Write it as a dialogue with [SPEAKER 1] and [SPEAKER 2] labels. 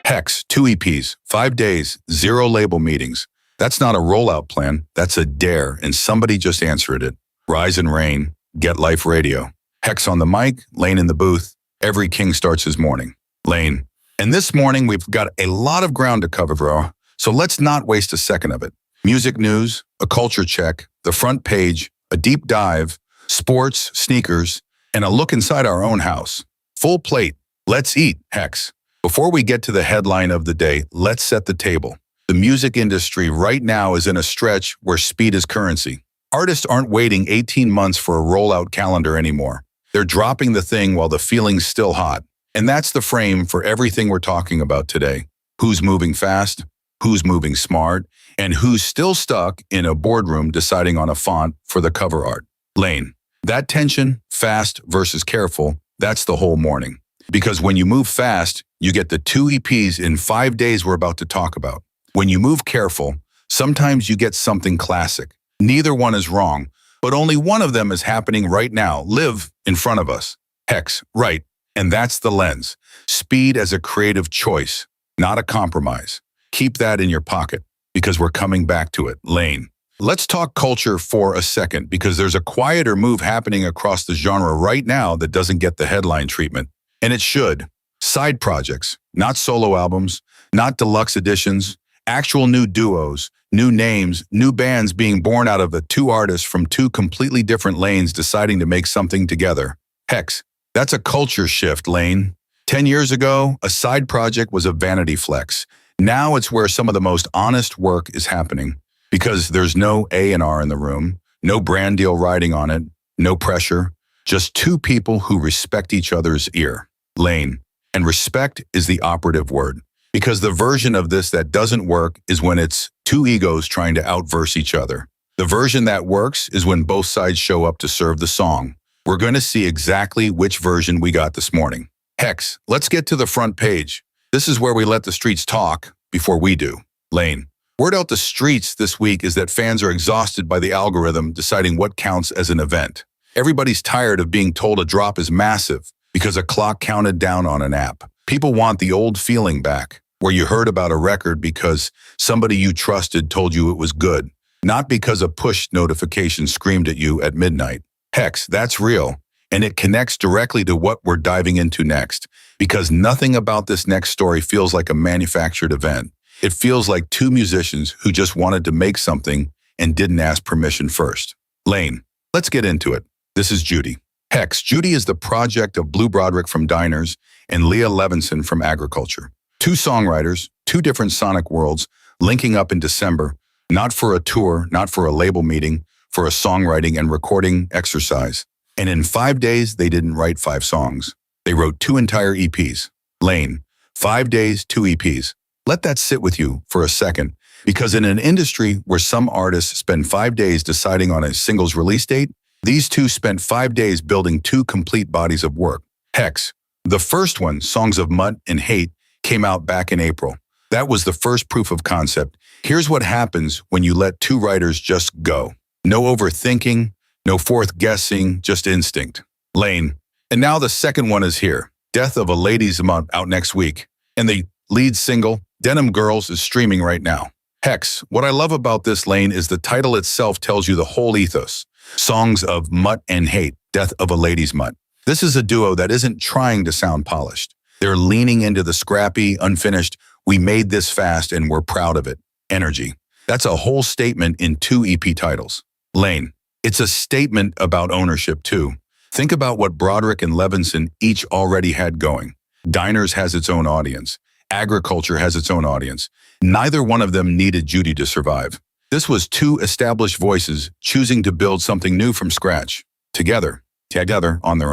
[SPEAKER 1] Hex, 2 EPs, 5 days, 0 label meetings. That's not a rollout plan, that's a dare, and somebody just answered it. Rise and Rayne, GetLife Radio. Hex on the mic, Lane in the booth. Every king starts his morning. Lane. And this morning, we've got a lot of ground to cover, bro. So let's not waste a second of it. Music news, a culture check, the front page, a deep dive, sports, sneakers, and a look inside our own house. Full plate. Let's eat, Hex. Before we get to the headline of the day, let's set the table. The music industry right now is in a stretch where speed is currency. Artists aren't waiting 18 months for a rollout calendar anymore. They're dropping the thing while the feeling's still hot. And that's the frame for everything we're talking about today. Who's moving fast, who's moving smart, and who's still stuck in a boardroom deciding on a font for the cover art. Lane. That tension, fast versus careful, that's the whole morning. Because when you move fast, you get the 2 EPs in 5 days we're about to talk about. When you move careful, sometimes you get something classic. Neither one is wrong, but only one of them is happening right now, live in front of us. Hex, right, and that's the lens. Speed as a creative choice, not a compromise. Keep that in your pocket, because we're coming back to it. Lane. Let's talk culture for a second, because there's a quieter move happening across the genre right now that doesn't get the headline treatment. And it should. Side projects, not solo albums, not deluxe editions, actual new duos, new names, new bands being born out of the 2 artists from 2 completely different lanes deciding to make something together. Hex, that's a culture shift, Lane. 10 years ago, a side project was a vanity flex. Now it's where some of the most honest work is happening. Because there's no A&R in the room, no brand deal riding on it, no pressure, just 2 people who respect each other's ear. Lane. And respect is the operative word. Because the version of this that doesn't work is when it's 2 egos trying to outverse each other. The version that works is when both sides show up to serve the song. We're going to see exactly which version we got this morning. Hex, let's get to the front page. This is where we let the streets talk before we do. Lane. Word out the streets this week is that fans are exhausted by the algorithm deciding what counts as an event. Everybody's tired of being told a drop is massive because a clock counted down on an app. People want the old feeling back, where you heard about a record because somebody you trusted told you it was good, not because a push notification screamed at you at midnight. Hex, that's real, and it connects directly to what we're diving into next, because nothing about this next story feels like a manufactured event. It feels like 2 musicians who just wanted to make something and didn't ask permission first. Lane, let's get into it. This is Judy. Hex, Judy is the project of Blue Broderick from Diners and Leah Levinson from Agriculture. 2 songwriters, 2 different sonic worlds, linking up in December, not for a tour, not for a label meeting, for a songwriting and recording exercise. And in 5 days, they didn't write 5 songs. They wrote 2 entire EPs. Lane, 5 days, 2 EPs. Let that sit with you for a second, because in an industry where some artists spend 5 days deciding on a single's release date, these 2 spent 5 days building 2 complete bodies of work. Hex, the first one, Songs of Mutt and Hate, came out back in April. That was the first proof of concept. Here's what happens when you let 2 writers just go. No overthinking, no fourth guessing, just instinct. Lane. And now the second one is here. Death of a Lady's Mutt out next week. And the lead single, Denim Girls, is streaming right now. Hex, what I love about this, Lane, is the title itself tells you the whole ethos. Songs of Mutt and Hate, Death of a Lady's Mutt. This is a duo that isn't trying to sound polished. They're leaning into the scrappy, unfinished, we made this fast and we're proud of it energy. That's a whole statement in 2 EP titles. Lane, it's a statement about ownership too. Think about what Broderick and Levinson each already had going. Diners has its own audience. Agriculture has its own audience. Neither one of them needed Judy to survive. This was 2 established voices choosing to build something new from scratch, together on their own.